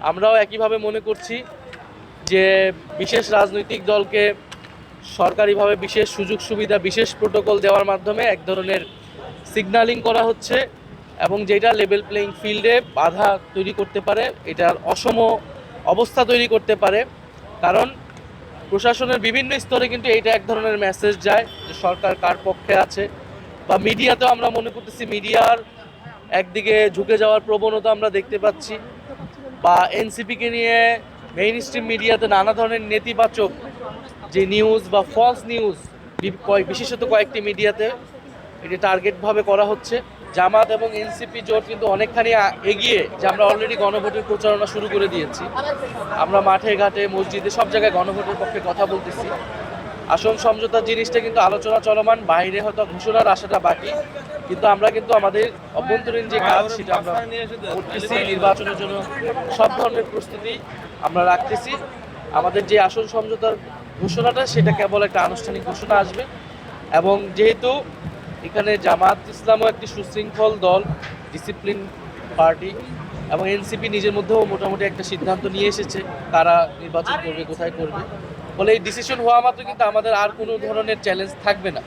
আমরাও একইভাবে মনে করছি যে বিশেষ রাজনৈতিক দলকে সরকারিভাবে বিশেষ সুযোগ সুবিধা, বিশেষ প্রোটোকল দেওয়ার মাধ্যমে এক ধরনের সিগন্যালিং করা হচ্ছে এবং যেটা লেভেল প্লেইং ফিল্ডে বাধা তৈরি করতে পারে, এটার অসম অবস্থা তৈরি করতে পারে। কারণ প্রশাসনের বিভিন্ন স্তরে কিন্তু এইটা এক ধরনের মেসেজ যায় যে সরকার কার পক্ষে আছে, বা মিডিয়াতেও আমরা মনে করতেছি মিডিয়ার একদিকে ঝুঁকে যাওয়ার প্রবণতা আমরা দেখতে পাচ্ছি, বা এনসিপিকে নিয়ে মেইন স্ট্রিম মিডিয়াতে নানা ধরনের নেতিবাচক যে নিউজ বা ফলস নিউজ বিশেষত কয়েকটি মিডিয়াতে এটি টার্গেটভাবে করা হচ্ছে। জামাত এবং এনসিপি জোট কিন্তু অনেকখানি এগিয়ে, যে আমরা অলরেডি গণভোটের প্রচারণা শুরু করে দিয়েছি। আমরা মাঠে ঘাটে মসজিদে সব জায়গায় গণভোটের পক্ষে কথা বলতেছি। আসন সমঝোতার জিনিসটা কিন্তু আলোচনা চলমান, বাইরে হয়তো ঘোষণার আশাটা বাকি, কিন্তু আমরা কিন্তু আমাদের অভ্যন্তরীণ যে কাজ সেটা আমরা করতেছি। নির্বাচনের জন্য সব ধরনের প্রস্তুতি আমরা রাখতেছি। আমাদের যে আসন সমঝোতার ঘোষণাটা সেটা কেবল একটা আনুষ্ঠানিক ঘোষণা আসবে, এবং যেহেতু এখানে জামাত ইসলামও একটি সুশৃঙ্খল দল, ডিসিপ্লিন পার্টি, এবং এনসিপি নিজের মধ্যেও মোটামুটি একটা সিদ্ধান্ত নিয়ে এসেছে কারা নির্বাচন করবে, কোথায় করবে, ফলে এই ডিসিশন হওয়া মাত্র কিন্তু আমাদের আর কোনো ধরনের চ্যালেঞ্জ থাকবে না।